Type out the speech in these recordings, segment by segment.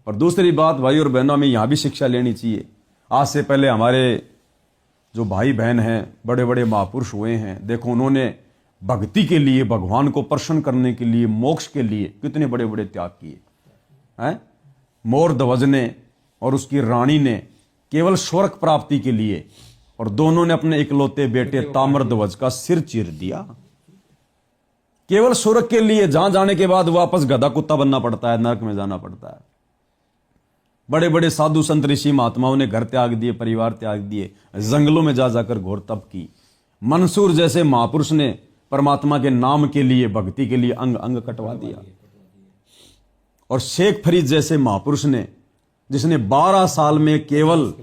और दूसरी बात भाई और बहनों, में यहां भी शिक्षा लेनी चाहिए। आज से पहले हमारे जो भाई बहन हैं, बड़े बड़े महापुरुष हुए हैं, देखो उन्होंने भक्ति के लिए, भगवान को प्रसन्न करने के लिए, मोक्ष के लिए कितने बड़े बड़े त्याग किए हैं। मोर ध्वज ने और उसकी रानी ने केवल स्वर्ग प्राप्ति के लिए, और दोनों ने अपने इकलौते बेटे ताम्र ध्वज का सिर चीर दिया केवल स्वर्ग के लिए। जहां जाने के बाद वापस गधा कुत्ता बनना पड़ता है, नरक में जाना पड़ता है। बड़े बड़े साधु संत ऋषि महात्माओं ने घर त्याग दिए, परिवार त्याग दिए, जंगलों में जा जाकर घोर तप की। मंसूर जैसे महापुरुष ने परमात्मा के नाम के लिए, भक्ति के लिए अंग अंग कटवा दिया। और शेख फरीद जैसे महापुरुष ने, जिसने 12 साल में केवल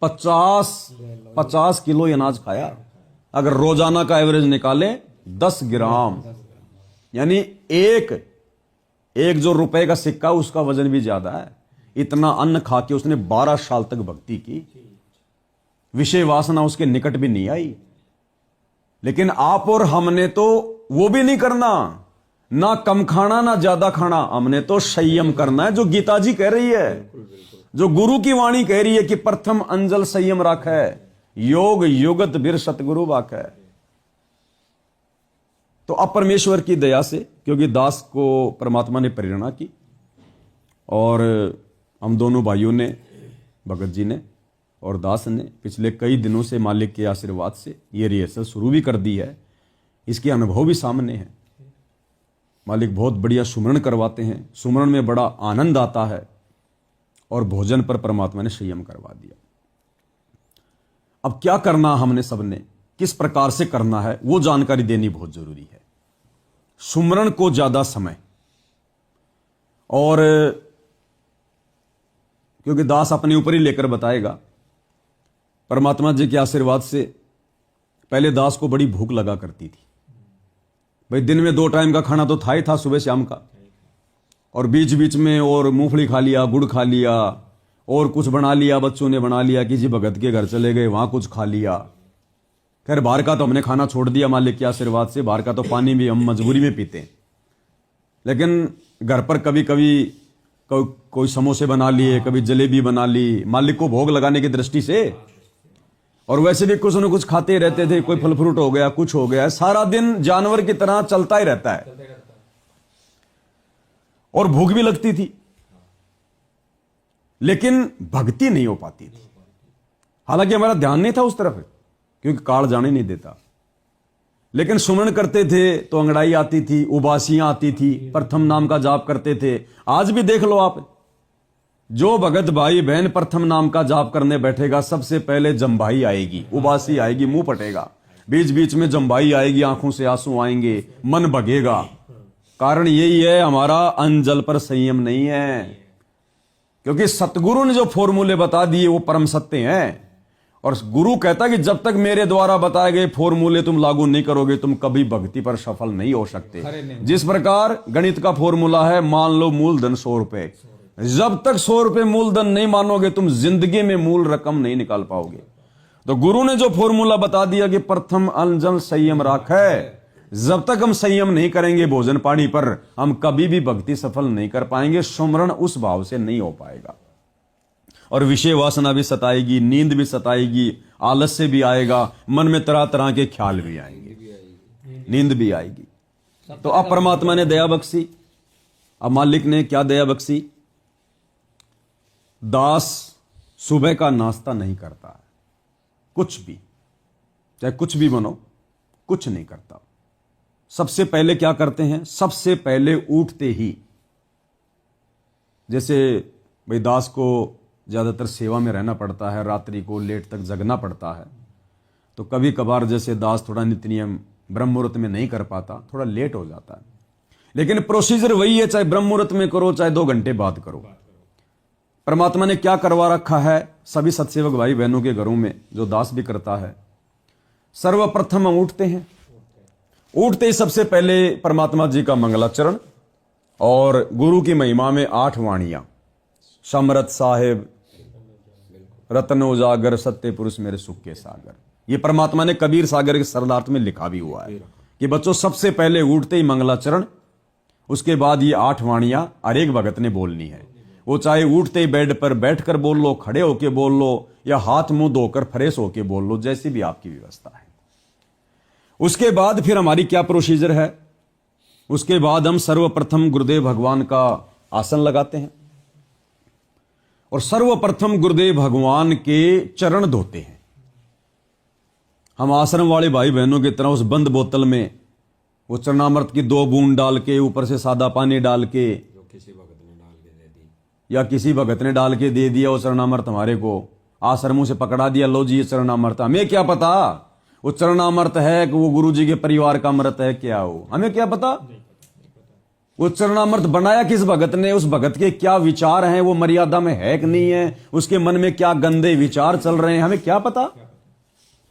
50 किलो अनाज खाया। अगर रोजाना का एवरेज निकाले 10 ग्राम, यानी एक जो रुपए का सिक्का उसका वजन भी ज्यादा है। इतना अन्न खा के उसने 12 साल तक भक्ति की। विषय वासना उसके निकट भी नहीं आई। लेकिन आप और हमने तो वो भी नहीं करना, ना कम खाना ना ज्यादा खाना, हमने तो संयम करना है, जो गीता जी कह रही है, जो गुरु की वाणी कह रही है कि प्रथम अंजल संयम राख है, योग युगत बिर सतगुरु वाक है। तो अब परमेश्वर की दया से, क्योंकि दास को परमात्मा ने प्रेरणा की और हम दोनों भाइयों ने, भगत जी ने और दास ने, पिछले कई दिनों से मालिक के आशीर्वाद से ये रिहर्सल शुरू भी कर दी है। इसके अनुभव भी सामने हैं। मालिक बहुत बढ़िया सुमरण करवाते हैं, सुमरण में बड़ा आनंद आता है, और भोजन पर परमात्मा ने संयम करवा दिया। अब क्या करना हमने सबने, किस प्रकार से करना है, वो जानकारी देनी बहुत जरूरी है। सुमरण को ज्यादा समय, और क्योंकि दास अपने ऊपर ही लेकर बताएगा, परमात्मा जी के आशीर्वाद से पहले दास को बड़ी भूख लगा करती थी। भाई दिन में 2 टाइम का खाना तो था ही था, सुबह शाम का, और बीच बीच में और मूंगफली खा लिया, गुड़ खा लिया, और कुछ बना लिया, बच्चों ने बना लिया, किसी भगत के घर चले गए, वहां कुछ खा लिया। खैर बाहर का तो हमने खाना छोड़ दिया मालिक के आशीर्वाद से। बाहर का तो पानी भी हम मजबूरी में पीते हैं, लेकिन घर पर कभी कभी कोई समोसे बना लिए, कभी जलेबी बना ली, मालिक को भोग लगाने की दृष्टि से। और वैसे भी कुछ न कुछ खाते रहते थे, कोई फल फ्रूट हो गया, कुछ हो गया, सारा दिन जानवर की तरह चलता ही रहता है, और भूख भी लगती थी, लेकिन भक्ति नहीं हो पाती थी। हालांकि हमारा ध्यान नहीं था उस तरफ, क्योंकि काल जाने नहीं देता। लेकिन सुमरण करते थे तो अंगड़ाई आती थी, उबासियां आती थी, प्रथम नाम का जाप करते थे। आज भी देख लो आप, जो भगत भाई बहन प्रथम नाम का जाप करने बैठेगा, सबसे पहले जम्भाई आएगी, उबासी आएगी, मुंह पटेगा, बीच बीच में जम्भाई आएगी, आंखों से आंसू आएंगे, मन भगेगा। कारण यही है, हमारा अंजल पर संयम नहीं है। क्योंकि सतगुरु ने जो फॉर्मूले बता दिए वो परम सत्य हैं, और गुरु कहता कि जब तक मेरे द्वारा बताए गए फॉर्मूले तुम लागू नहीं करोगे, तुम कभी भक्ति पर सफल नहीं हो सकते। जिस प्रकार गणित का फॉर्मूला है, मान लो मूलधन 100 रुपए, जब तक 100 रुपए मूलधन नहीं मानोगे, तुम जिंदगी में मूल रकम नहीं निकाल पाओगे। तो गुरु ने जो फॉर्मूला बता दिया कि प्रथम अंजल संयम राख है, जब तक हम संयम नहीं करेंगे भोजन पानी पर, हम कभी भी भक्ति सफल नहीं कर पाएंगे। सुमरण उस भाव से नहीं हो पाएगा, और विषय वासना भी सताएगी, नींद भी सताएगी, आलस्य भी आएगा, मन में तरह तरह के ख्याल भी आएंगे, नींद भी आएगी। तो अब परमात्मा ने दया बख्शी। अब मालिक ने क्या दया बख्शी? दास सुबह का नाश्ता नहीं करता है, कुछ भी, चाहे कुछ भी बनो, कुछ नहीं करता। सबसे पहले क्या करते हैं? सबसे पहले उठते ही, जैसे भाई दास को ज्यादातर सेवा में रहना पड़ता है, रात्रि को लेट तक जगना पड़ता है, तो कभी कभार जैसे दास थोड़ा नित्य नियम ब्रह्म मुहूर्त में नहीं कर पाता, थोड़ा लेट हो जाता है। लेकिन प्रोसीजर वही है, चाहे ब्रह्म मुहूर्त में करो, चाहे 2 घंटे बाद करो। परमात्मा ने क्या करवा रखा है सभी सत्सेवक भाई बहनों के घरों में, जो दास भी करता है, सर्वप्रथम हम उठते हैं। उठते ही सबसे पहले परमात्मा जी का मंगलाचरण, और गुरु की महिमा में 8 वाणियां, समरथ साहेब, रत्न उजागर, सत्य पुरुष मेरे सुख के सागर। ये परमात्मा ने कबीर सागर के सरलार्थ में लिखा भी हुआ है कि बच्चों सबसे पहले उठते ही मंगलाचरण, उसके बाद ये 8 वाणियां हर एक भगत ने बोलनी है। वो चाहे उठते ही बेड पर बैठकर बोल लो, खड़े होके बोल लो, या हाथ मुंह धोकर फ्रेश होके बोल लो, जैसी भी आपकी व्यवस्था है। उसके बाद फिर हमारी क्या प्रोसीजर है? उसके बाद हम सर्वप्रथम गुरुदेव भगवान का आसन लगाते हैं और सर्वप्रथम गुरुदेव भगवान के चरण धोते हैं। हम आश्रम वाले भाई बहनों की तरह उस बंद बोतल में वो चरणामृत की 2 बूंद डाल के, ऊपर से सादा पानी डाल के, या किसी भगत ने डाल के दे दिया वो चरणामृत हमारे को, आश्रमों से पकड़ा दिया, लो जी ये चरणामृत। हमें क्या पता वो चरणामृत है कि वो गुरु जी के परिवार का अमृत है, क्या हो, हमें क्या पता? वो चरणामृत बनाया किस भगत ने, उस भगत के क्या विचार हैं, वो मर्यादा में है कि नहीं है, उसके मन में क्या गंदे विचार चल रहे हैं, हमें क्या पता?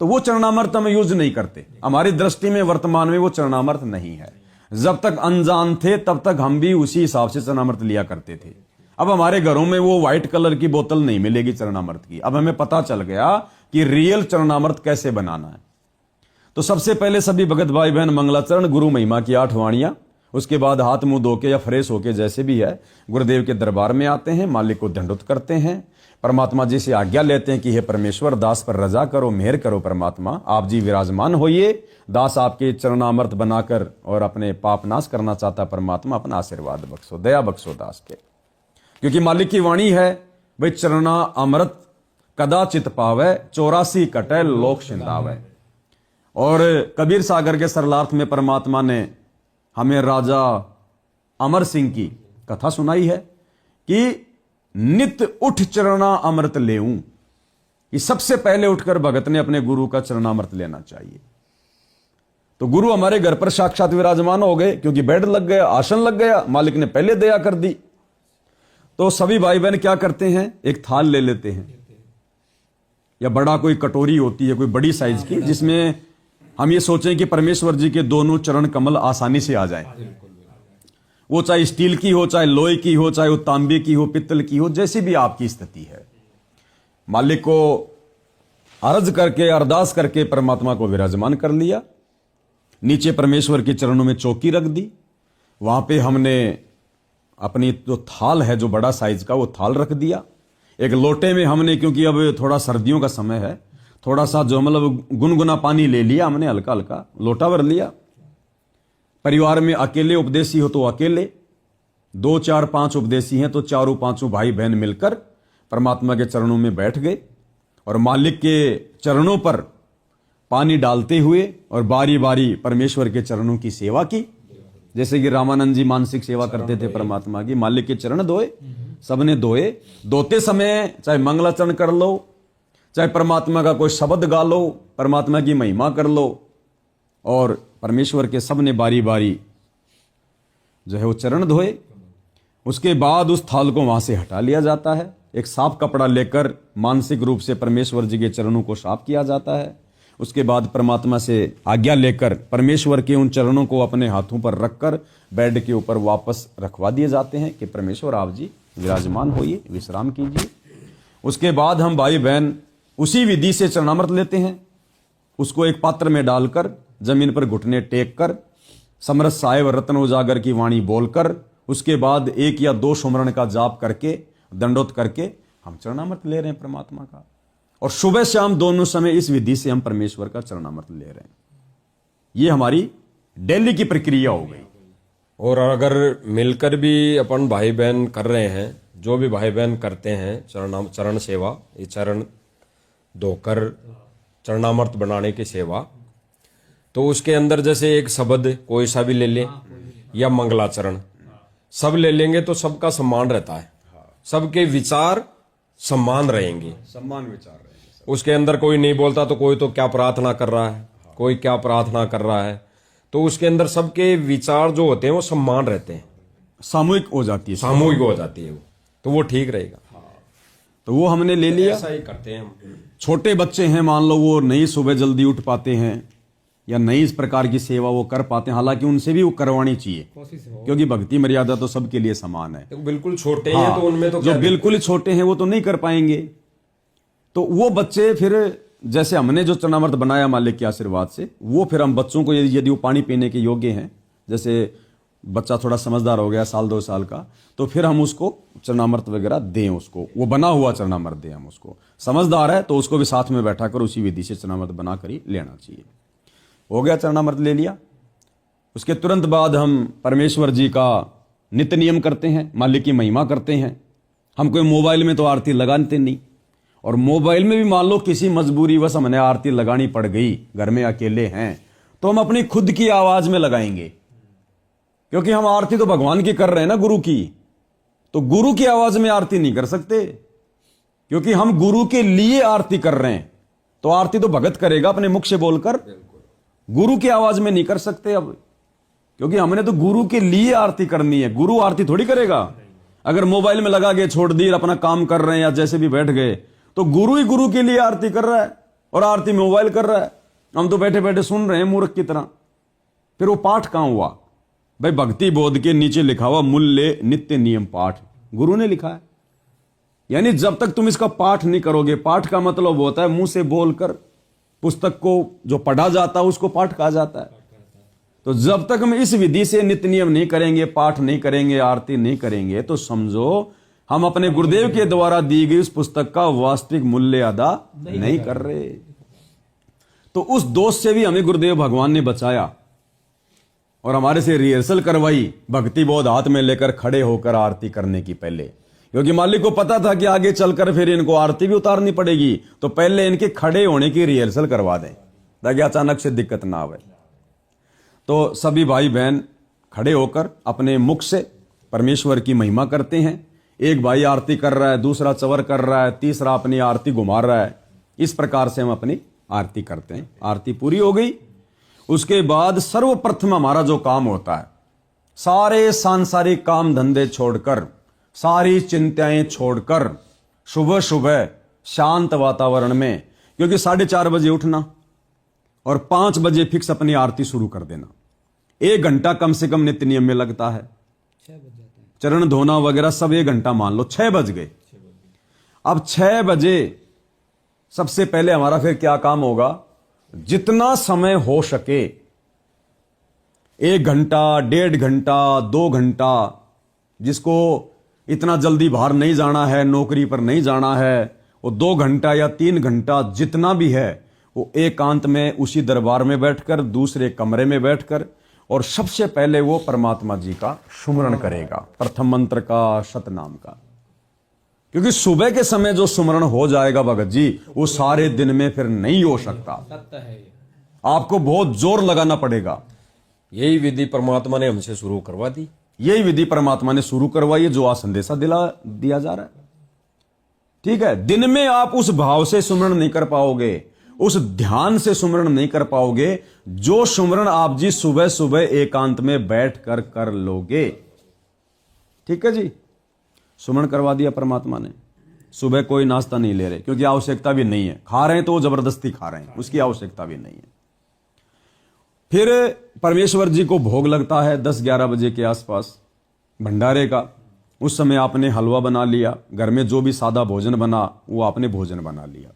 तो वो चरणामृत हम यूज नहीं करते। हमारी दृष्टि में वर्तमान में वो चरणामृत नहीं है। जब तक अनजान थे तब तक हम भी उसी हिसाब से चरणामृत लिया करते थे। अब हमारे घरों में वो व्हाइट कलर की बोतल नहीं मिलेगी चरणामृत की। अब हमें पता चल गया कि रियल चरणामृत कैसे बनाना है। तो सबसे पहले सभी भगत भाई बहन मंगलाचरण गुरु महिमा की 8 वाणियां, उसके बाद हाथ मुंह धो के या फ्रेश होके जैसे भी है गुरुदेव के दरबार में आते हैं, मालिक को दंडोत करते हैं, परमात्मा जी से आज्ञा लेते हैं कि हे परमेश्वर, दास पर रजा करो, मेहर करो परमात्मा, आप जी विराजमान होइए, दास आपके चरणामृत बनाकर और अपने पाप नाश करना चाहता परमात्मा, अपना आशीर्वाद बख्शो, दया बख्शो दास पे। क्योंकि मालिक की वाणी है भाई, चरणा अमृत कदाचित पावे, 84 कटे लोक सिंधावे। और कबीर सागर के सरलार्थ में परमात्मा ने हमें राजा अमर सिंह की कथा सुनाई है कि नित उठ चरणा अमृत लेऊं, कि सबसे पहले उठकर भगत ने अपने गुरु का चरणामृत लेना चाहिए। तो गुरु हमारे घर पर साक्षात विराजमान हो गए, क्योंकि बेड लग गया, आसन लग गया, मालिक ने पहले दया कर दी। तो सभी भाई बहन क्या करते हैं, एक थाल ले लेते हैं, या बड़ा कोई कटोरी होती है कोई बड़ी साइज की, जिसमें हम ये सोचें कि परमेश्वर जी के दोनों चरण कमल आसानी से आ जाएं। वो चाहे स्टील की हो, चाहे लोहे की हो, चाहे वो तांबे की हो, पित्तल की हो, जैसी भी आपकी स्थिति है, मालिक को अर्ज करके, अरदास करके परमात्मा को विराजमान कर लिया। नीचे परमेश्वर के चरणों में चौकी रख दी, वहां पे हमने अपनी जो थाल है, जो बड़ा साइज का, वो थाल रख दिया। एक लोटे में हमने, क्योंकि अब थोड़ा सर्दियों का समय है, थोड़ा सा जो मतलब गुनगुना पानी ले लिया हमने, हल्का हल्का लोटा भर लिया। परिवार में अकेले उपदेशी हो तो अकेले, 2 4 5 उपदेशी हैं तो 4 5 भाई बहन मिलकर परमात्मा के चरणों में बैठ गए और मालिक के चरणों पर पानी डालते हुए और बारी बारी परमेश्वर के चरणों की सेवा की। जैसे कि रामानंद जी मानसिक सेवा करते थे परमात्मा की, मालिक के चरण धोए, सबने धोए। धोते समय चाहे मंगलाचरण कर लो, चाहे परमात्मा का कोई शब्द गा लो, परमात्मा की महिमा कर लो, और परमेश्वर के सबने बारी बारी जो है वो चरण धोए। उसके बाद उस थाल को वहां से हटा लिया जाता है। एक साफ कपड़ा लेकर मानसिक रूप से परमेश्वर जी के चरणों को साफ किया जाता है। उसके बाद परमात्मा से आज्ञा लेकर परमेश्वर के उन चरणों को अपने हाथों पर रखकर बेड के ऊपर वापस रखवा दिए जाते हैं कि परमेश्वर आप जी विराजमान होइए, विश्राम कीजिए। उसके बाद हम भाई बहन उसी विधि से चरणामृत लेते हैं। उसको एक पात्र में डालकर जमीन पर घुटने टेक कर समरस साहेब रत्न उजागर की वाणी बोलकर, उसके बाद 1 या 2 सुमरण का जाप करके, दंडोत करके हम चरणामृत ले रहे हैं परमात्मा का। और सुबह शाम दोनों समय इस विधि से हम परमेश्वर का चरणामृत ले रहे हैं। ये हमारी डेली की प्रक्रिया हो गई। और अगर मिलकर भी अपन भाई बहन कर रहे हैं, जो भी भाई बहन करते हैं चरण सेवा, ये चरण धोकर चरणामृत बनाने की सेवा, तो उसके अंदर जैसे एक शब्द कोई सा भी ले लें या मंगलाचरण सब ले लेंगे तो सबका सम्मान रहता है, सबके विचार सम्मान रहेंगे, सम्मान विचार रहेंगे। उसके अंदर कोई नहीं बोलता तो कोई तो क्या प्रार्थना कर रहा है, कोई क्या प्रार्थना कर रहा है, तो उसके अंदर सबके विचार जो होते हैं वो सम्मान रहते हैं, सामूहिक हो जाती है, सामूहिक हो जाती है वो, तो वो ठीक रहेगा। तो वो हमने ले लिया। ऐसा ही करते हैं हम। छोटे बच्चे हैं, मान लो वो नहीं सुबह जल्दी उठ पाते हैं या नहीं इस प्रकार की सेवा वो कर पाते हैं, हालांकि उनसे भी वो करवानी चाहिए, क्योंकि भक्ति मर्यादा तो सबके लिए समान है। तो बिल्कुल छोटे हैं तो उनमें तो जो बिल्कुल ही छोटे हैं वो तो नहीं कर पाएंगे। तो वो बच्चे फिर, जैसे हमने जो चरणामृत बनाया मालिक के आशीर्वाद से, वो फिर हम बच्चों को यदि वो पानी पीने के योग्य हैं, जैसे बच्चा थोड़ा समझदार हो गया, साल 2 साल का, तो फिर हम उसको चरणामृत वगैरह दें, उसको वो बना हुआ चरणामृत दें हम उसको। समझदार है तो उसको भी साथ में बैठा कर उसी विधि से चरणामृत बना कर ही लेना चाहिए। हो गया, चरणामृत ले लिया। उसके तुरंत बाद हम परमेश्वर जी का नित्य नियम करते हैं, मालिक की महिमा करते हैं। हम कोई मोबाइल में तो आरती लगाते नहीं, और मोबाइल में भी मान लो किसी मजबूरीवश हमने आरती लगानी पड़ गई, घर में अकेले हैं, तो हम अपनी खुद की आवाज में लगाएंगे, क्योंकि हम आरती तो भगवान की कर रहे हैं ना, गुरु की। तो गुरु की आवाज में आरती नहीं कर सकते, क्योंकि हम गुरु के लिए आरती कर रहे हैं। तो आरती तो भगत करेगा अपने मुख से बोलकर, गुरु की आवाज में नहीं कर सकते अब, क्योंकि हमने तो गुरु के लिए आरती करनी है। गुरु आरती थोड़ी करेगा। अगर मोबाइल में लगा के छोड़ दी, अपना काम कर रहे हैं या जैसे भी बैठ गए, तो गुरु ही गुरु के लिए आरती कर रहा है और आरती में मोबाइल कर रहा है। हम तो बैठे बैठे सुन रहे हैं मूर्ख की तरह। फिर वो पाठ कहां हुआ भाई? भक्ति बोध के नीचे लिखा हुआ मूल्य नित्य नियम पाठ गुरु ने लिखा है। यानी जब तक तुम इसका पाठ नहीं करोगे, पाठ का मतलब होता है मुंह से बोलकर, पुस्तक को जो पढ़ा जाता है उसको पाठ कहा जाता है। तो जब तक हम इस विधि से नित्य नियम नहीं करेंगे, पाठ नहीं करेंगे, आरती नहीं करेंगे, तो समझो हम अपने गुरुदेव के द्वारा दी गई उस पुस्तक का वास्तविक मूल्य अदा नहीं कर रहे। तो उस दोष से भी हमें गुरुदेव भगवान ने बचाया और हमारे से रिहर्सल करवाई, भक्ति बोध हाथ में लेकर खड़े होकर आरती करने की पहले, क्योंकि मालिक को पता था कि आगे चलकर फिर इनको आरती भी उतारनी पड़ेगी, तो पहले इनके खड़े होने की रिहर्सल करवा दें ताकि अचानक से दिक्कत ना आवे। तो सभी भाई बहन खड़े होकर अपने मुख से परमेश्वर की महिमा करते हैं। एक भाई आरती कर रहा है, दूसरा चवर कर रहा है, तीसरा अपनी आरती घुमा रहा है। इस प्रकार से हम अपनी आरती करते हैं। आरती पूरी हो गई, उसके बाद सर्वप्रथम हमारा जो काम होता है, सारे सांसारिक काम धंधे छोड़कर, सारी चिंताएं छोड़कर, सुबह सुबह शांत वातावरण में, क्योंकि 4:30 बजे उठना और 5 बजे फिक्स अपनी आरती शुरू कर देना। 1 घंटा कम से कम नित्य नियम में लगता है, चरण धोना वगैरह सब 1 घंटा मान लो, 6 बज गए। अब 6 बजे सबसे पहले हमारा फिर क्या काम होगा? जितना समय हो सके, 1 घंटा, 1.5 घंटा, 2 घंटा, जिसको इतना जल्दी बाहर नहीं जाना है, नौकरी पर नहीं जाना है, वो 2 घंटा या 3 घंटा जितना भी है, वो एकांत में उसी दरबार में बैठकर, दूसरे कमरे में बैठकर, और सबसे पहले वो परमात्मा जी का सुमरण करेगा, प्रथम मंत्र का, सतनाम का। क्योंकि सुबह के समय जो सुमरण हो जाएगा भगत जी, वो सारे दिन में फिर नहीं हो सकता। आपको बहुत जोर लगाना पड़ेगा। यही विधि परमात्मा ने हमसे शुरू करवा दी। यही विधि परमात्मा ने शुरू करवाई है, जो आज संदेशा दिया जा रहा है। ठीक है, दिन में आप उस भाव से सुमरण नहीं कर पाओगे, उस ध्यान से सुमरण नहीं कर पाओगे जो सुमरण आप जी सुबह सुबह एकांत में बैठ कर लोगे। ठीक है जी, सुमरण करवा दिया परमात्मा ने। सुबह कोई नाश्ता नहीं ले रहे, क्योंकि आवश्यकता भी नहीं है। खा रहे हैं तो वो जबरदस्ती खा रहे हैं, उसकी आवश्यकता भी नहीं है। फिर परमेश्वर जी को भोग लगता है 10-11 बजे के आसपास भंडारे का। उस समय आपने हलवा बना लिया, घर में जो भी सादा भोजन बना वो आपने भोजन बना लिया,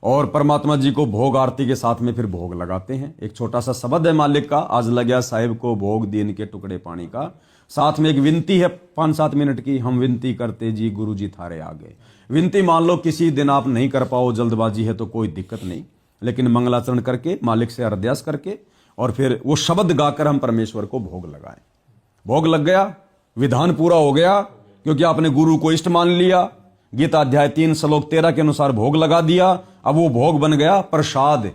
और परमात्मा जी को भोग आरती के साथ में फिर भोग लगाते हैं। एक छोटा सा शब्द है मालिक का, आज लग्या साहिब को भोग दीन के टुकड़े पानी का। साथ में एक विनती है 5-7 मिनट की, हम विनती करते जी गुरु जी थारे आगे। विनती मान लो किसी दिन आप नहीं कर पाओ, जल्दबाजी है तो कोई दिक्कत नहीं, लेकिन मंगलाचरण करके, मालिक से अरदास करके, और फिर वो शब्द गाकर हम परमेश्वर को भोग लगाएं। भोग लग गया, विधान पूरा हो गया, क्योंकि आपने गुरु को इष्ट मान लिया। गीता अध्याय 3 श्लोक 13 के अनुसार भोग लगा दिया। अब वो भोग बन गया प्रसाद,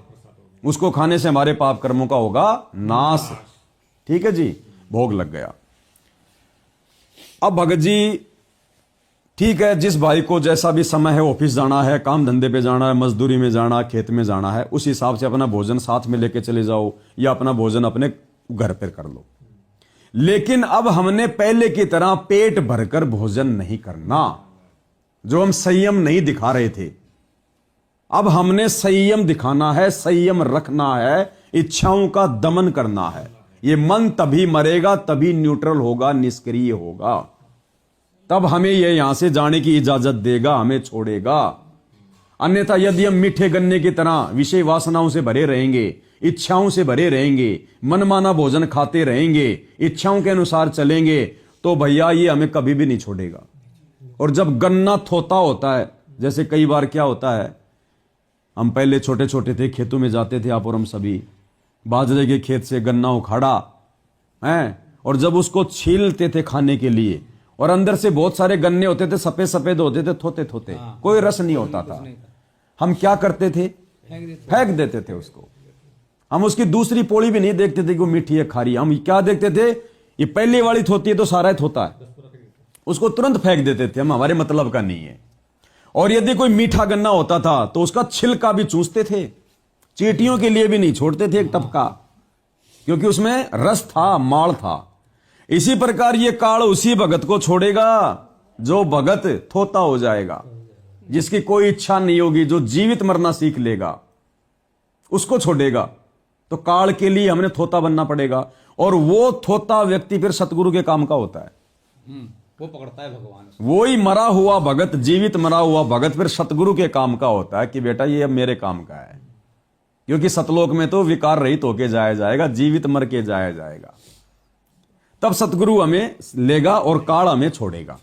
उसको खाने से हमारे पाप कर्मों का होगा नाश। ठीक है जी, भोग लग गया। अब भगत जी, ठीक है, जिस भाई को जैसा भी समय है, ऑफिस जाना है, काम धंधे पे जाना है, मजदूरी में जाना, खेत में जाना है, उस हिसाब से अपना भोजन साथ में लेके चले जाओ, या अपना भोजन अपने घर पर कर लो। लेकिन अब हमने पहले की तरह पेट भरकर भोजन नहीं करना, जो हम संयम नहीं दिखा रहे थे। अब हमने संयम दिखाना है, संयम रखना है, इच्छाओं का दमन करना है। ये मन तभी मरेगा, तभी न्यूट्रल होगा, निष्क्रिय होगा, तब हमें ये यहां से जाने की इजाजत देगा, हमें छोड़ेगा। अन्यथा यदि हम मीठे गन्ने की तरह विषय वासनाओं से भरे रहेंगे, इच्छाओं से भरे रहेंगे, मनमाना भोजन खाते रहेंगे, इच्छाओं के अनुसार चलेंगे, तो भैया ये हमें कभी भी नहीं छोड़ेगा। और जब गन्ना थोता होता है, जैसे कई बार क्या होता है, हम पहले छोटे छोटे थे, खेतों में जाते थे आप और हम सभी, बाजरे के खेत से गन्ना उखाड़ा है, और जब उसको छीलते थे खाने के लिए, और अंदर से बहुत सारे गन्ने होते थे, सफेद सफेद होते थे, थोते थोते, कोई रस नहीं होता था। हम क्या करते थे? फेंक देते थे उसको। हम उसकी दूसरी पोली भी नहीं देखते थे कि वो मीठी है खारी। हम क्या देखते थे? ये पहली वाली थोती है तो सारा थोता है, उसको तुरंत फेंक देते थे, हम हमारे मतलब का नहीं है। और यदि कोई मीठा गन्ना होता था तो उसका छिलका भी चूसते थे, चींटियों के लिए भी नहीं छोड़ते थे एक टपका, क्योंकि उसमें रस था, माड़ था। इसी प्रकार ये काल उसी भगत को छोड़ेगा जो भगत थोता हो जाएगा, जिसकी कोई इच्छा नहीं होगी, जो जीवित मरना सीख लेगा, उसको छोड़ेगा। तो काल के लिए हमने थोता बनना पड़ेगा, और वो थोता व्यक्ति फिर सतगुरु के काम का होता है। वो पकड़ता है भगवान, वही मरा हुआ भगत, जीवित मरा हुआ भगत फिर सतगुरु के काम का होता है कि बेटा ये अब मेरे काम का है, क्योंकि सतलोक में तो विकार रहित होके जाया जाएगा, जीवित मर के जाया जाएगा। तब सतगुरु हमें लेगा और काल हमें छोड़ेगा।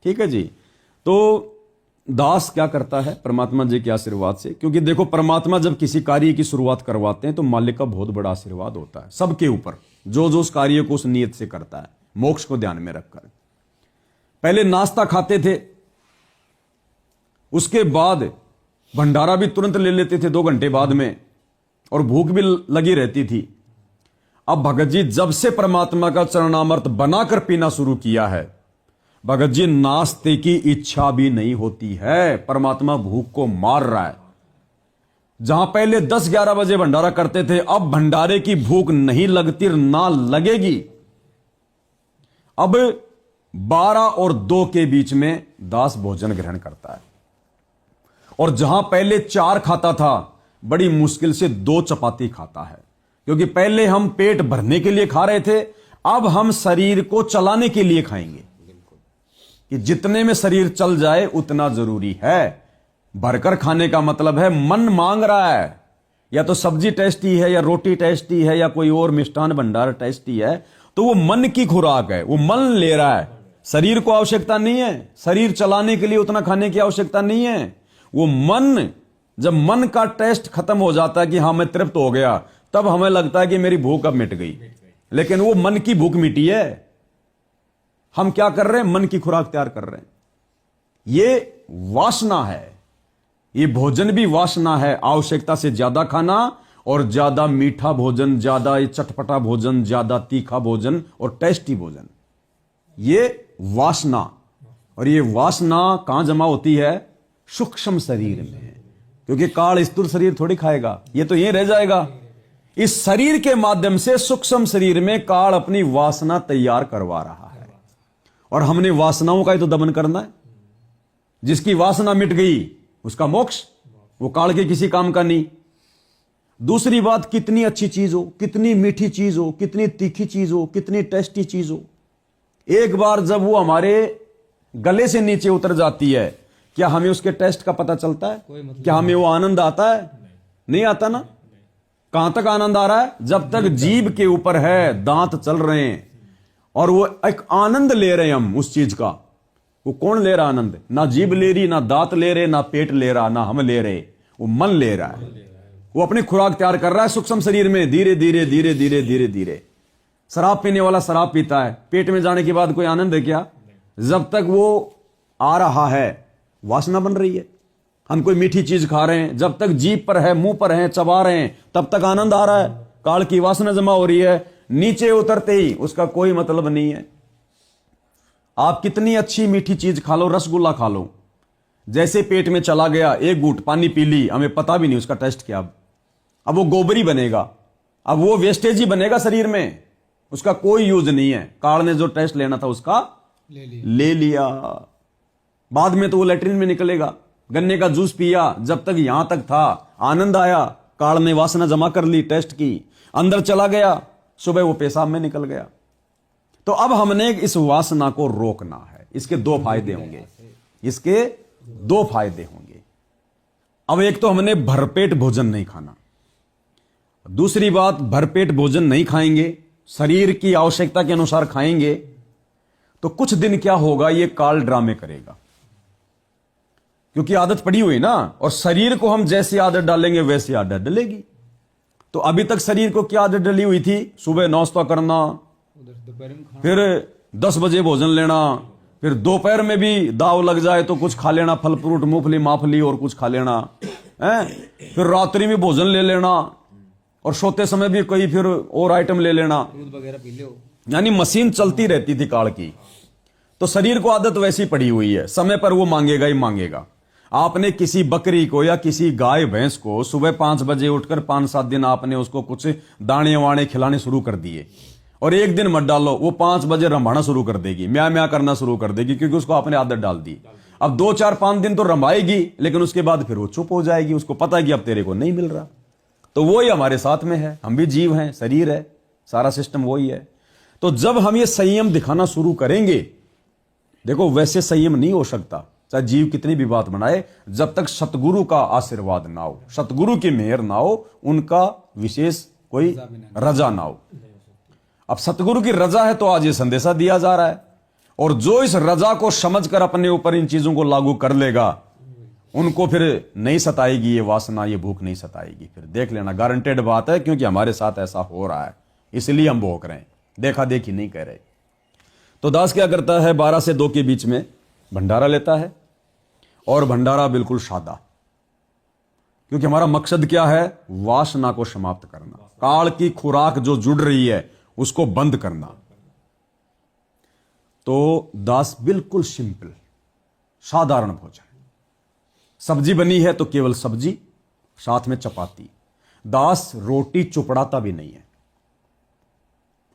ठीक है जी। तो दास क्या करता है परमात्मा जी के आशीर्वाद से, क्योंकि देखो परमात्मा जब किसी कार्य की शुरुआत करवाते हैं तो मालिक का बहुत बड़ा आशीर्वाद होता है सबके ऊपर, जो जो उस कार्य को उस नियत से करता है, मोक्ष को ध्यान में रखकर। पहले नाश्ता खाते थे, उसके बाद भंडारा भी तुरंत ले लेते थे 2 घंटे बाद में, और भूख भी लगी रहती थी। अब भगत जी जब से परमात्मा का चरणामृत बनाकर पीना शुरू किया है, भगत जी नाश्ते की इच्छा भी नहीं होती है, परमात्मा भूख को मार रहा है। जहां पहले 10-11 बजे भंडारा करते थे, अब भंडारे की भूख नहीं लगती, ना लगेगी। अब 12 और 2 के बीच में दास भोजन ग्रहण करता है, और जहां पहले 4 खाता था, बड़ी मुश्किल से 2 चपाती खाता है, क्योंकि पहले हम पेट भरने के लिए खा रहे थे, अब हम शरीर को चलाने के लिए खाएंगे, कि जितने में शरीर चल जाए उतना जरूरी है। भरकर खाने का मतलब है मन मांग रहा है, या तो सब्जी टेस्टी है, या रोटी टेस्टी है, या कोई और मिष्ठान भंडार टेस्टी है, तो वो मन की खुराक है, वो मन ले रहा है, शरीर को आवश्यकता नहीं है, शरीर चलाने के लिए उतना खाने की आवश्यकता नहीं है। वो मन, जब मन का टेस्ट खत्म हो जाता है कि हां मैं तृप्त हो गया, तब हमें लगता है कि मेरी भूख अब मिट गई, लेकिन वो मन की भूख मिटी है। हम क्या कर रहे हैं? मन की खुराक तैयार कर रहे हैं। ये वासना है, ये भोजन भी वासना है, आवश्यकता से ज्यादा खाना, और ज्यादा मीठा भोजन, ज्यादा चटपटा भोजन, ज्यादा तीखा भोजन और टेस्टी भोजन, ये वासना। और ये वासना कहां जमा होती है? सूक्ष्म शरीर में, क्योंकि काल स्थूल शरीर थोड़ी खाएगा, ये तो यहीं रह जाएगा। इस शरीर के माध्यम से सूक्ष्म शरीर में काल अपनी वासना तैयार करवा रहा है, और हमने वासनाओं का ही तो दमन करना है। जिसकी वासना मिट गई उसका मोक्ष, वो काल के किसी काम का नहीं। दूसरी बात, कितनी अच्छी चीज हो, कितनी मीठी चीज हो, कितनी तीखी चीज हो, कितनी टेस्टी चीज हो, एक बार जब वो हमारे गले से नीचे उतर जाती है, क्या हमें उसके टेस्ट का पता चलता है? क्या हमें वो आनंद आता है? नहीं आता ना। कहां तक आनंद आ रहा है? जब तक जीभ के ऊपर है, दांत चल रहे हैं, और वो एक आनंद ले रहे हैं हम उस चीज का। वो कौन ले रहा आनंद? ना जीभ ले रही, ना दांत ले रहे, ना पेट ले रहा, ना हम ले रहे, वो मन ले रहा है। वो अपनी खुराक तैयार कर रहा है सूक्ष्म शरीर में, धीरे धीरे धीरे धीरे धीरे धीरे। शराब पीने वाला शराब पीता है, पेट में जाने के बाद कोई आनंद है क्या? जब तक वो आ रहा है, वासना बन रही है। हम कोई मीठी चीज खा रहे हैं, जब तक जीभ पर है, मुंह पर है, चबा रहे हैं, तब तक आनंद आ रहा है। काल की वासना जमा हो रही है, नीचे उतरते ही उसका कोई मतलब नहीं है। आप कितनी अच्छी मीठी चीज खा लो, रसगुल्ला खा लो, जैसे पेट में चला गया, एक घूंट पानी पी ली, हमें पता भी नहीं उसका टेस्ट क्या। अब वो गोबरी बनेगा, अब वो वेस्टेज ही बनेगा शरीर में, उसका कोई यूज नहीं है। काल ने जो टेस्ट लेना था उसका ले लिया। बाद में तो वो लेटरिन में निकलेगा। गन्ने का जूस पिया, जब तक यहां तक था आनंद आया, काल ने वासना जमा कर ली, टेस्ट की, अंदर चला गया, सुबह वो पेशाब में निकल गया। तो अब हमने इस वासना को रोकना है। इसके 2 फायदे होंगे, इसके 2 फायदे होंगे। अब एक तो हमने भरपेट भोजन नहीं खाना, दूसरी बात भरपेट भोजन नहीं खाएंगे, शरीर की आवश्यकता के अनुसार खाएंगे तो कुछ दिन क्या होगा, ये काल ड्रामे करेगा, क्योंकि आदत पड़ी हुई ना, और शरीर को हम जैसी आदत डालेंगे वैसी आदत डलेगी। तो अभी तक शरीर को क्या आदत डली हुई थी, सुबह नाश्ता करना, उधर दोपहर में खाना, फिर 10 बजे भोजन लेना, फिर दोपहर में भी दाव लग जाए तो कुछ खा लेना, फल फ्रूट मूंगफली माफली और कुछ खा लेना है, फिर रात्रि में भोजन ले लेना, और सोते समय भी कोई फिर और आइटम ले लेना, दूध वगैरह पी लो। यानी मशीन चलती रहती थी काल की। तो शरीर को आदत वैसी पड़ी हुई है, समय पर वो मांगेगा ही मांगेगा। आपने किसी बकरी को या किसी गाय भैंस को सुबह 5 बजे उठकर 5-7 दिन आपने उसको कुछ दाने वाणे खिलाने शुरू कर दिए, और एक दिन मत डालो, वो 5 बजे रंभाना शुरू कर देगी, म्या म्या करना शुरू कर देगी, क्योंकि उसको आपने आदत डाल दी। अब 2-4-5 दिन तो रंभाएगी, लेकिन उसके बाद फिर वो चुप हो जाएगी, उसको पता है कि अब तेरे को नहीं मिल रहा। तो वो ही हमारे साथ में है, हम भी जीव हैं, शरीर है, सारा सिस्टम वही है। तो जब हम ये संयम दिखाना शुरू करेंगे, देखो वैसे संयम नहीं हो सकता, चाहे जीव कितनी भी बात बनाए, जब तक सतगुरु का आशीर्वाद ना हो, सतगुरु की मेहर ना हो, उनका विशेष कोई रजा ना हो। अब सतगुरु की रजा है तो आज ये संदेशा दिया जा रहा है, और जो इस रजा को समझकर अपने ऊपर इन चीजों को लागू कर लेगा, उनको फिर नहीं सताएगी ये वासना, ये भूख नहीं सताएगी। फिर देख लेना, गारंटेड बात है, क्योंकि हमारे साथ ऐसा हो रहा है, इसलिए हम भोग रहे हैं, देखा देखी नहीं कह रहे। तो दास क्या करता है, 12 से 2 के बीच में भंडारा लेता है, और भंडारा बिल्कुल सादा, क्योंकि हमारा मकसद क्या है, वासना को समाप्त करना, काल की खुराक जो जुड़ रही है उसको बंद करना। तो दास बिल्कुल सिंपल साधारण भोजन, सब्जी बनी है तो केवल सब्जी, साथ में चपाती। दास रोटी चुपड़ाता भी नहीं है,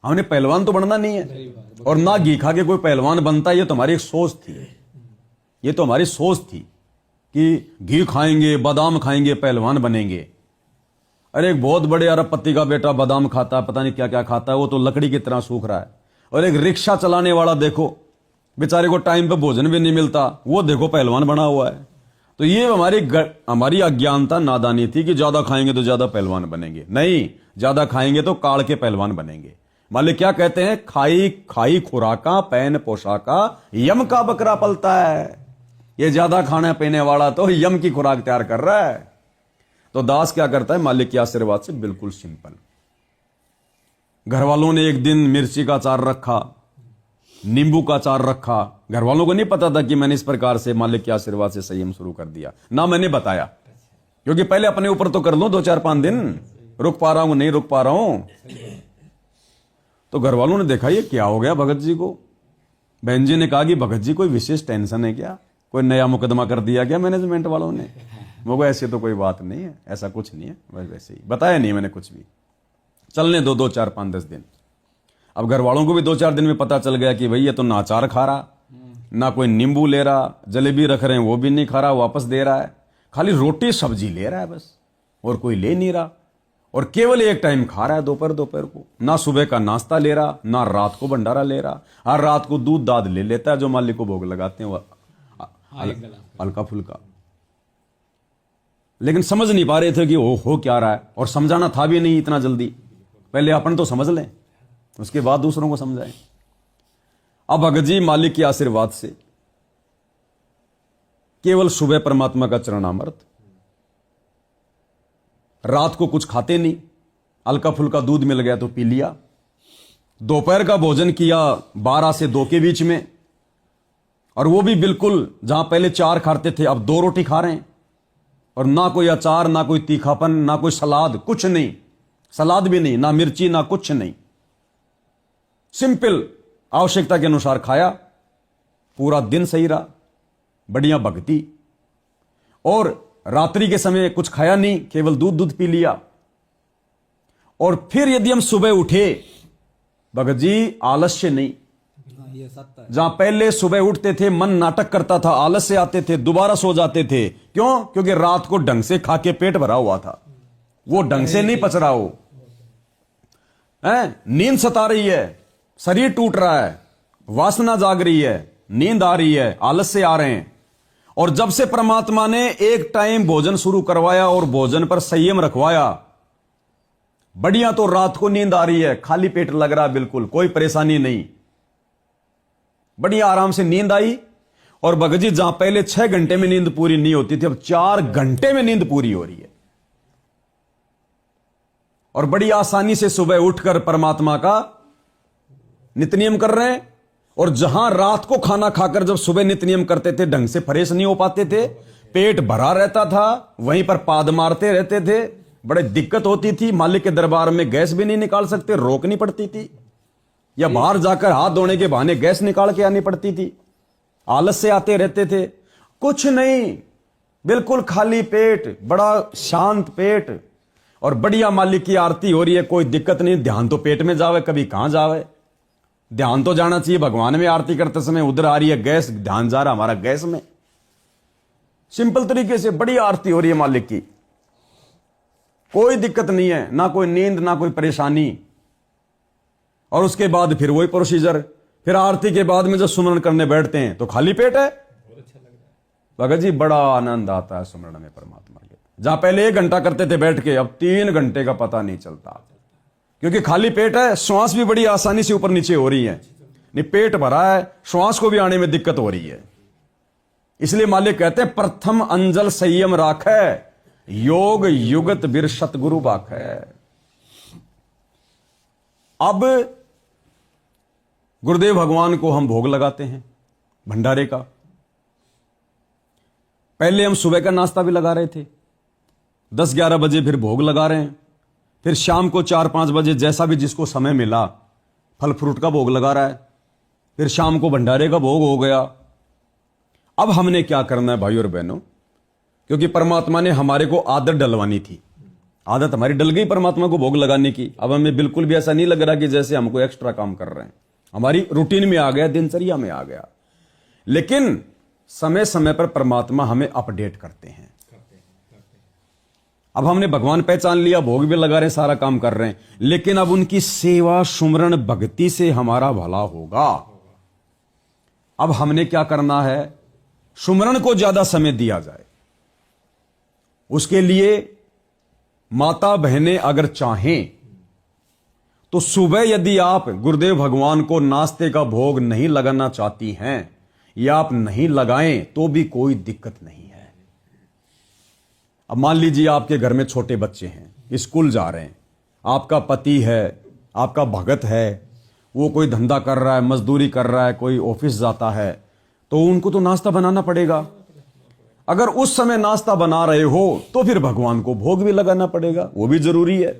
हमने पहलवान तो बनना नहीं है, और ना घी खा के कोई पहलवान बनता है, ये तो हमारी एक सोच थी, ये तो हमारी सोच थी कि घी खाएंगे, बादाम खाएंगे, पहलवान बनेंगे। अरे एक बहुत बड़े अरबपति का बेटा बादाम खाता है, पता नहीं क्या क्या खाता है, वो तो लकड़ी की तरह सूख रहा है। और एक रिक्शा चलाने वाला देखो, बेचारे को टाइम पे भोजन भी नहीं मिलता, वो देखो पहलवान बना हुआ है। तो ये हमारी अज्ञानता, नादानी थी कि ज्यादा खाएंगे तो ज्यादा पहलवान बनेंगे। नहीं, ज्यादा खाएंगे तो काल के पहलवान बनेंगे। मालिक क्या कहते हैं, खाई खाई खुराका पैन पोशाका यम का बकरा पलता है। ये ज्यादा खाने पीने वाला तो यम की खुराक तैयार कर रहा है। तो दास क्या करता है, मालिक के आशीर्वाद से बिल्कुल सिंपल। घर वालों ने एक दिन मिर्ची का अचार रखा, नींबू का अचार रखा, घर वालों को नहीं पता था कि मैंने इस प्रकार से मालिक के आशीर्वाद से संयम शुरू कर दिया, ना मैंने बताया, क्योंकि पहले अपने ऊपर तो कर लो 2-4-5 दिन, रुक पा रहा हूं नहीं रुक पा रहा हूं। तो घर वालों ने देखा ये क्या हो गया भगत जी को। बहन जी ने कहा कि भगत जी कोई विशेष टेंशन है क्या, कोई नया मुकदमा कर दिया क्या मैनेजमेंट वालों ने। वो को ऐसी तो कोई बात नहीं है, ऐसा कुछ नहीं है, बस वैसे ही बताया नहीं मैंने कुछ भी, चलने दो 2-4-5-10 दिन। अब घर वालों को भी 2-4 दिन में पता चल गया कि भाई ये तो ना अचार खा रहा, ना कोई नींबू ले रहा, जलेबी रख रहे हैं वो भी नहीं खा रहा, वापस दे रहा है, खाली रोटी सब्जी ले रहा है बस, और कोई ले नहीं रहा, और केवल एक टाइम खा रहा है दोपहर को, ना सुबह का नाश्ता ले रहा, ना रात को भंडारा ले रहा। हर रात को दूध दाद ले लेता है, जो मालिक को भोग लगाते हैं वो हल्का फुल्का। लेकिन समझ नहीं पा रहे थे कि वो हो क्या रहा है, और समझाना था भी नहीं इतना जल्दी, पहले अपन तो समझ लें, उसके बाद दूसरों को समझाएं। अब भगत जी मालिक के आशीर्वाद से केवल सुबह परमात्मा का चरणामृत, रात को कुछ खाते नहीं, हल्का फुल्का दूध मिल गया तो पी लिया, दोपहर का भोजन किया 12 से 2 के बीच में, और वो भी बिल्कुल जहां पहले 4 खाते थे अब 2 रोटी खा रहे हैं, और ना कोई अचार, ना कोई तीखापन, ना कोई सलाद, कुछ नहीं, सलाद भी नहीं, ना मिर्ची, ना कुछ नहीं, सिंपल आवश्यकता के अनुसार खाया। पूरा दिन सही रहा, बढ़िया भक्ति। और रात्रि के समय कुछ खाया नहीं, केवल दूध पी लिया। और फिर यदि हम सुबह उठे, भगत जी आलस्य नहीं, ये सत्य है। जहां पहले सुबह उठते थे मन नाटक करता था, आलस से आते थे, दोबारा सो जाते थे, क्यों? क्योंकि रात को ढंग से खा के पेट भरा हुआ था, वो ढंग से नहीं पच रहा हो, नींद सता रही है, शरीर टूट रहा है, वासना जाग रही है, नींद आ रही है, आलस से आ रहे हैं, और जब से परमात्मा ने एक टाइम भोजन शुरू करवाया और भोजन पर संयम रखवाया, बढ़िया तो रात को नींद आ रही है, खाली पेट लग रहा है, बिल्कुल कोई परेशानी नहीं, बढ़िया आराम से नींद आई। और भगत जी जहां पहले 6 घंटे में नींद पूरी नहीं होती थी, अब 4 घंटे में नींद पूरी हो रही है। और बड़ी आसानी से सुबह उठकर परमात्मा का नित्य नियम कर रहे हैं। और जहां रात को खाना खाकर जब सुबह नित्य नियम करते थे, ढंग से फ्रेश नहीं हो पाते थे, पेट भरा रहता था, वहीं पर पाद मारते रहते थे, बड़े दिक्कत होती थी। मालिक के दरबार में गैस भी नहीं निकाल सकते, रोकनी पड़ती थी, या बाहर जाकर हाथ धोने के बहाने गैस निकाल के आनी पड़ती थी, आलस से आते रहते थे। कुछ नहीं, बिल्कुल खाली पेट, बड़ा शांत पेट, और बढ़िया मालिक की आरती हो रही है, कोई दिक्कत नहीं। ध्यान तो पेट में जावे, कभी कहां जावे, ध्यान तो जाना चाहिए भगवान में। आरती करते समय उधर आ रही है गैस, ध्यान जा रहा हमारा गैस में। सिंपल तरीके से बड़ी आरती हो रही है मालिक की, कोई दिक्कत नहीं है, ना कोई नींद ना कोई परेशानी। और उसके बाद फिर वही प्रोसीजर, फिर आरती के बाद में जब सुमरन करने बैठते हैं तो खाली पेट है। भगत जी बड़ा आनंद आता है सुमरन में परमात्मा के। जहां पहले 1 घंटा करते थे बैठ के, अब 3 घंटे का पता नहीं चलता, क्योंकि खाली पेट है। श्वास भी बड़ी आसानी से ऊपर नीचे हो रही है, नहीं पेट भरा है, श्वास को भी आने में दिक्कत हो रही है। इसलिए मालिक कहते हैं प्रथम अंजल संयम राखै, योग युगत बिर सतगुरु बाखै। अब गुरुदेव भगवान को हम भोग लगाते हैं भंडारे का। पहले हम सुबह का नाश्ता भी लगा रहे थे, 10-11 बजे फिर भोग लगा रहे हैं, फिर शाम को 4-5 बजे जैसा भी जिसको समय मिला फल फ्रूट का भोग लगा रहा है, फिर शाम को भंडारे का भोग हो गया। अब हमने क्या करना है भाई और बहनों, क्योंकि परमात्मा ने हमारे को आदत डलवानी थी, आदत हमारी डल गई परमात्मा को भोग लगाने की। अब हमें बिल्कुल भी ऐसा नहीं लग रहा कि जैसे हमको एक्स्ट्रा काम कर रहे हैं, हमारी रूटीन में आ गया, दिनचर्या में आ गया। लेकिन समय समय पर परमात्मा हमें अपडेट करते हैं। अब हमने भगवान पहचान लिया, भोग भी लगा रहे हैं, सारा काम कर रहे हैं, लेकिन अब उनकी सेवा सुमरण भक्ति से हमारा भला होगा। अब हमने क्या करना है, सुमरण को ज्यादा समय दिया जाए। उसके लिए माता बहनें अगर चाहें तो सुबह यदि आप गुरुदेव भगवान को नाश्ते का भोग नहीं लगाना चाहती हैं, या आप नहीं लगाएं तो भी कोई दिक्कत नहीं है। अब मान लीजिए आपके घर में छोटे बच्चे हैं, स्कूल जा रहे हैं, आपका पति है, आपका भगत है, वो कोई धंधा कर रहा है, मजदूरी कर रहा है, कोई ऑफिस जाता है, तो उनको तो नाश्ता बनाना पड़ेगा। अगर उस समय नाश्ता बना रहे हो तो फिर भगवान को भोग भी लगाना पड़ेगा, वो भी जरूरी है,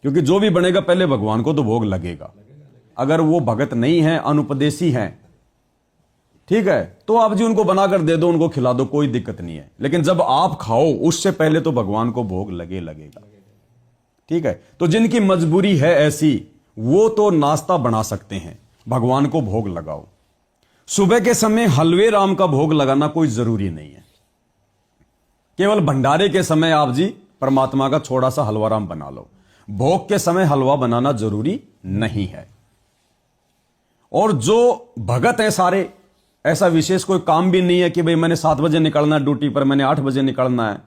क्योंकि जो भी बनेगा पहले भगवान को तो भोग लगेगा। अगर वो भगत नहीं है, अनुपदेशी हैं, ठीक है, तो आप जी उनको बनाकर दे दो, उनको खिला दो, कोई दिक्कत नहीं है। लेकिन जब आप खाओ उससे पहले तो भगवान को भोग लगेगा, ठीक है। तो जिनकी मजबूरी है ऐसी, वो तो नाश्ता बना सकते हैं, भगवान को भोग लगाओ। सुबह के समय हलवे राम का भोग लगाना कोई जरूरी नहीं है, केवल भंडारे के समय आप जी परमात्मा का छोटा सा हलवा राम बना लो। भोग के समय हलवा बनाना जरूरी नहीं है। और जो भगत हैं सारे, ऐसा विशेष कोई काम भी नहीं है कि भाई मैंने 7 बजे निकलना है ड्यूटी पर, मैंने 8 बजे निकलना है,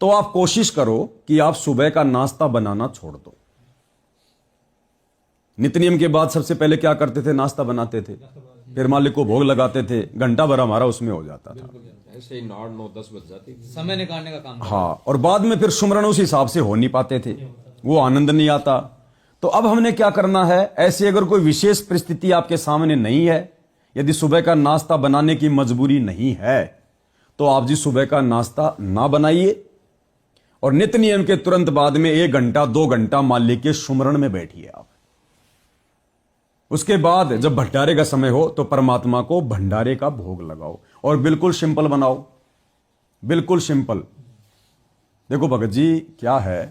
तो आप कोशिश करो कि आप सुबह का नाश्ता बनाना छोड़ दो। नित्य नियम के बाद सबसे पहले क्या करते थे, नाश्ता बनाते थे, फिर मालिक को भोग लगाते थे, घंटा भर हमारा उसमें हो जाता था, ऐसे ही 9-10 बज जाती थी, समय निकालने का काम। हाँ। और बाद में फिर सुमरण उस हिसाब से हो नहीं पाते थे, वो आनंद नहीं आता। तो अब हमने क्या करना है, ऐसी अगर कोई विशेष परिस्थिति आपके सामने नहीं है, यदि सुबह का नाश्ता बनाने की मजबूरी नहीं है, तो आप जी सुबह का नाश्ता ना बनाइए, और नित्य नियम के तुरंत बाद में 1 घंटा 2 घंटा मालिक के सुमरण में बैठिए आप। उसके बाद जब भंडारे का समय हो तो परमात्मा को भंडारे का भोग लगाओ, और बिल्कुल सिंपल बनाओ, बिल्कुल सिंपल। देखो भगत जी क्या है,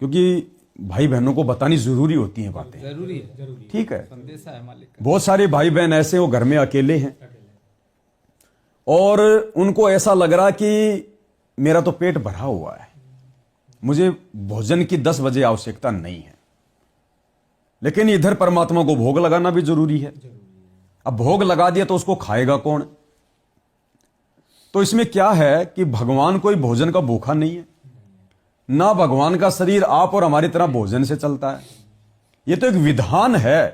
क्योंकि भाई बहनों को बतानी जरूरी होती हैं बातें, जरूरी है, ठीक है। संदेशा है मालिक का। बहुत सारे भाई बहन ऐसे वो घर में अकेले हैं, और उनको ऐसा लग रहा कि मेरा तो पेट भरा हुआ है, मुझे भोजन की 10 बजे आवश्यकता नहीं है, लेकिन इधर परमात्मा को भोग लगाना भी जरूरी है। अब भोग लगा दिया तो उसको खाएगा कौन, तो इसमें क्या है कि भगवान कोई भोजन का भूखा नहीं है, ना भगवान का शरीर आप और हमारी तरह भोजन से चलता है। यह तो एक विधान है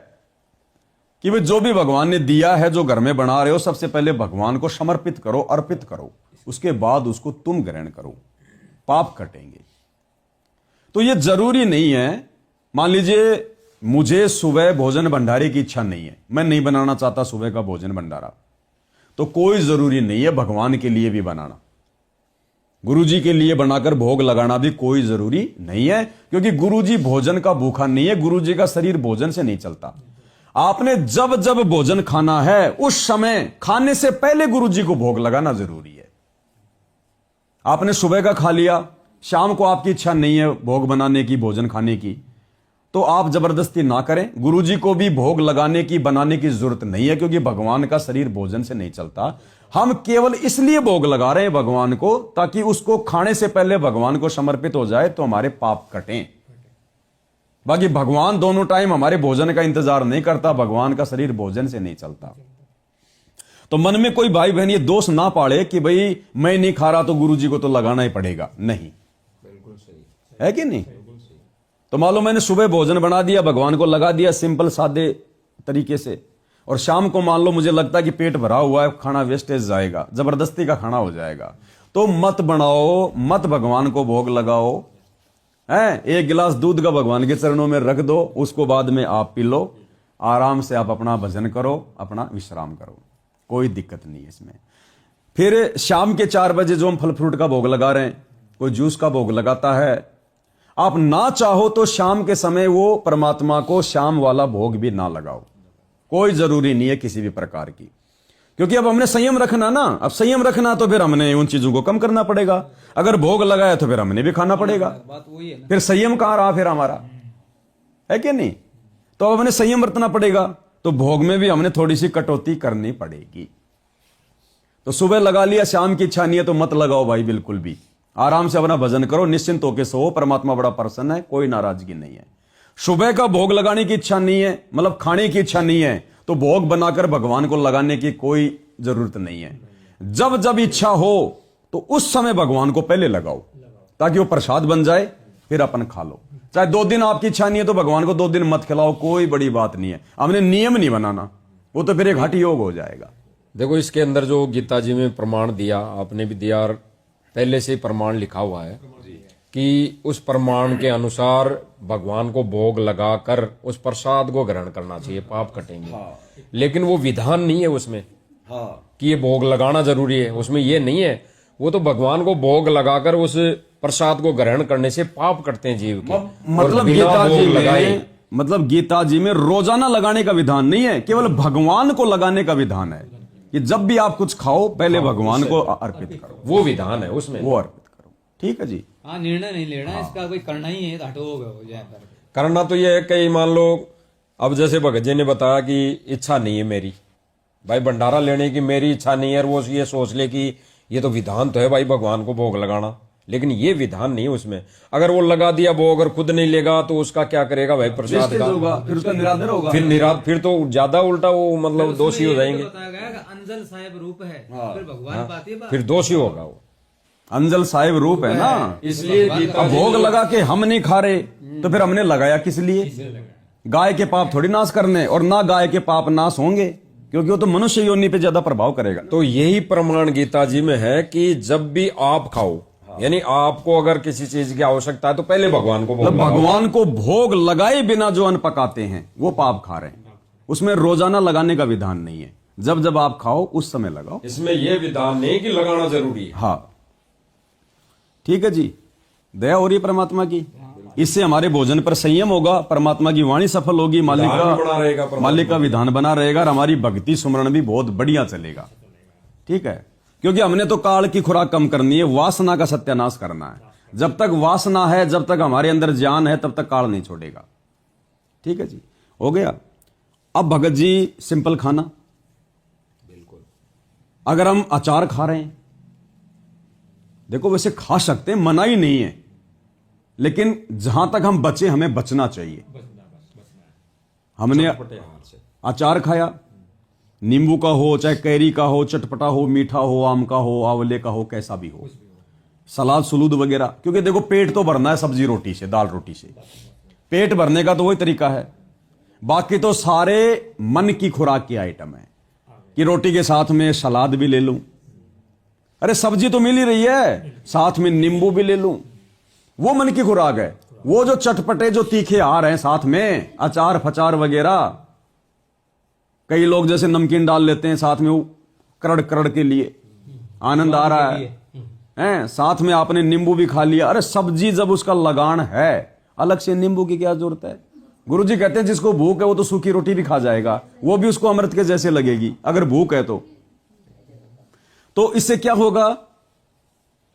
कि वे जो भी भगवान ने दिया है, जो घर में बना रहे हो, सबसे पहले भगवान को समर्पित करो, अर्पित करो, उसके बाद उसको तुम ग्रहण करो, पाप कटेंगे। तो यह जरूरी नहीं है। मान लीजिए मुझे सुबह भोजन भंडारे की इच्छा नहीं है, मैं नहीं बनाना चाहता सुबह का भोजन भंडारा, तो कोई जरूरी नहीं है भगवान के लिए भी बनाना, गुरुजी के लिए बनाकर भोग लगाना भी कोई जरूरी नहीं है, क्योंकि गुरुजी भोजन का भूखा नहीं है, गुरुजी का शरीर भोजन से नहीं चलता। आपने जब जब भोजन खाना है उस समय खाने से पहले गुरुजी को भोग लगाना जरूरी है। आपने सुबह का खा लिया, शाम को आपकी इच्छा नहीं है भोग बनाने की, भोजन खाने की, तो आप जबरदस्ती ना करें। गुरुजी को भी भोग लगाने की, बनाने की जरूरत नहीं है, क्योंकि भगवान का शरीर भोजन से नहीं चलता। हम केवल इसलिए भोग लगा रहे हैं भगवान को, ताकि उसको खाने से पहले भगवान को समर्पित हो जाए तो हमारे पाप कटें। बाकी भगवान दोनों टाइम हमारे भोजन का इंतजार नहीं करता, भगवान का शरीर भोजन से नहीं चलता। तो मन में कोई भाई बहन ये दोष ना पाड़े कि भाई मैं नहीं खा रहा तो गुरुजी को तो लगाना ही पड़ेगा, नहीं, बिल्कुल सही है कि नहीं। तो मान लो मैंने सुबह भोजन बना दिया, भगवान को लगा दिया सिंपल सादे तरीके से, और शाम को मान लो मुझे लगता है कि पेट भरा हुआ है, खाना वेस्टेज जाएगा, जबरदस्ती का खाना हो जाएगा, तो मत बनाओ, मत भगवान को भोग लगाओ। है, एक गिलास दूध का भगवान के चरणों में रख दो, उसको बाद में आप पी लो, आराम से आप अपना भजन करो, अपना विश्राम करो, कोई दिक्कत नहीं है इसमें। फिर शाम के 4 बजे जो हम फल फ्रूट का भोग लगा रहे हैं, कोई जूस का भोग लगाता है, आप ना चाहो तो शाम के समय वो परमात्मा को शाम वाला भोग भी ना लगाओ, कोई जरूरी नहीं है किसी भी प्रकार की, क्योंकि अब हमने संयम रखना ना। अब संयम रखना तो फिर हमने उन चीजों को कम करना पड़ेगा, अगर भोग लगाया तो फिर हमने भी खाना पड़ेगा, बात वही है ना। फिर संयम कहां रहा फिर हमारा, है कि नहीं। तो अब हमने संयम बरतना पड़ेगा, तो भोग में भी हमने थोड़ी सी कटौती करनी पड़ेगी। तो सुबह लगा लिया, शाम की इच्छा नहीं है तो मत लगाओ भाई, बिल्कुल भी आराम से अपना भजन करो, निश्चिंत होकर सो, परमात्मा बड़ा प्रसन्न है, कोई नाराजगी नहीं है। सुबह का भोग लगाने की इच्छा नहीं है, मतलब खाने की इच्छा नहीं है, तो भोग बनाकर भगवान को लगाने की कोई जरूरत नहीं है। जब जब इच्छा हो तो उस समय भगवान को पहले लगाओ, ताकि वो प्रसाद बन जाए, फिर अपन खा लो। चाहे 2 दिन आपकी इच्छा नहीं है तो भगवान को 2 दिन मत खिलाओ, कोई बड़ी बात नहीं है। हमने नियम नहीं बनाना, वो तो फिर एक हठ योग हो जाएगा। देखो इसके अंदर जो गीता जी में प्रमाण दिया, आपने भी दिया, और पहले से ही प्रमाण लिखा हुआ है कि उस प्रमाण के अनुसार भगवान को भोग लगाकर उस प्रसाद को ग्रहण करना चाहिए, पाप कटेंगे। लेकिन वो विधान नहीं है उसमें कि ये भोग लगाना जरूरी है, उसमें ये नहीं है। वो तो भगवान को भोग लगाकर उस प्रसाद को ग्रहण करने से पाप कटते हैं जीव के। मतलब गीता जी में रोजाना लगाने का विधान नहीं है, केवल भगवान को लगाने का विधान है कि जब भी आप कुछ खाओ पहले भगवान को अर्पित करो, वो विधान है उसमें, वो अर्पित करो। ठीक है जी। हाँ, निर्णय नहीं लेना इसका, कोई करना ही है, हटो हो जाए पर। करना तो ये है कि मान लो अब जैसे भगत जी ने बताया कि इच्छा नहीं है मेरी, भाई भंडारा लेने की मेरी इच्छा नहीं है, और वो ये सोच ले कि ये तो विधान तो है भाई भगवान को भोग लगाना, लेकिन ये विधान नहीं है उसमें। अगर वो लगा दिया भोग और खुद नहीं लेगा तो उसका क्या करेगा भाई प्रसाद का, फिर उसका निरादर होगा, फिर तो ज्यादा उल्टा वो मतलब दोषी हो जाएंगे, बताया गया कि अंजल साहिब रूप है, फिर भगवान पाती है बात। फिर दोषी होगा वो। अंजल साहिब रूप है ना, इसलिए अब भोग लगा के हम नहीं खा रहे तो फिर हमने लगाया किस लिए? गाय के पाप थोड़ी नाश करने, और ना गाय के पाप नाश होंगे, क्योंकि वो तो मनुष्य योनि पे ज्यादा प्रभाव करेगा। तो यही प्रमाण गीता जी में है कि जब भी आप खाओ, यानी आपको अगर किसी चीज की आवश्यकता है तो पहले भगवान को भोग लगाओ। भगवान को भोग लगाए बिना जो अन्न पकाते हैं वो पाप खा रहे हैं, उसमें रोजाना लगाने का विधान नहीं है, जब जब आप खाओ उस समय लगाओ। इसमें यह विधान नहीं कि लगाना जरूरी है। हाँ ठीक है जी, दया हो रही है परमात्मा की, इससे हमारे भोजन पर संयम होगा, परमात्मा की वाणी सफल होगी, मालिक का विधान बना रहेगा, और हमारी भक्ति सुमरण भी बहुत बढ़िया चलेगा। ठीक है, क्योंकि हमने तो काल की खुराक कम करनी है, वासना का सत्यानाश करना है। जब तक वासना है, जब तक हमारे अंदर ज्ञान है, तब तक काल नहीं छोड़ेगा। ठीक है जी, हो गया। अब भगत जी सिंपल खाना, बिल्कुल। अगर हम अचार खा रहे हैं, देखो वैसे खा सकते हैं, मना ही नहीं है, लेकिन जहां तक हम बचे हमें बचना चाहिए। हमने अचार खाया, नींबू का हो, चाहे कैरी का हो, चटपटा हो, मीठा हो, आम का हो, आंवले का हो, कैसा भी हो, सलाद सलूद वगैरह। क्योंकि देखो पेट तो भरना है सब्जी रोटी से, दाल रोटी से, पेट भरने का तो वही तरीका है। बाकी तो सारे मन की खुराक के आइटम है कि रोटी के साथ में सलाद भी ले लूं, अरे सब्जी तो मिल ही रही है, साथ में नींबू भी ले लूं, वो मन की खुराक है। वो जो चटपटे जो तीखे आ रहे हैं साथ में, अचार फचार वगैरह, कई लोग जैसे नमकीन डाल लेते हैं साथ में, वो करड़ करड़ के लिए आनंद आ रहा है, साथ में आपने नींबू भी खा लिया। अरे सब्जी जब उसका लगान है, अलग से नींबू की क्या जरूरत है। गुरुजी कहते हैं जिसको भूख है वो तो सूखी रोटी भी खा जाएगा, वो भी उसको अमृत के जैसे लगेगी अगर भूख है तो इससे क्या होगा,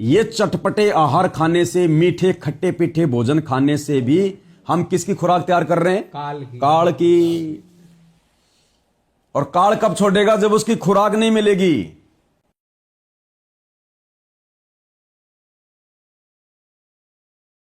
ये चटपटे आहार खाने से, मीठे खट्टे पीठे भोजन खाने से भी हम किसकी खुराक तैयार कर रहे हैं, काल की। और काल कब छोड़ेगा, जब उसकी खुराक नहीं मिलेगी।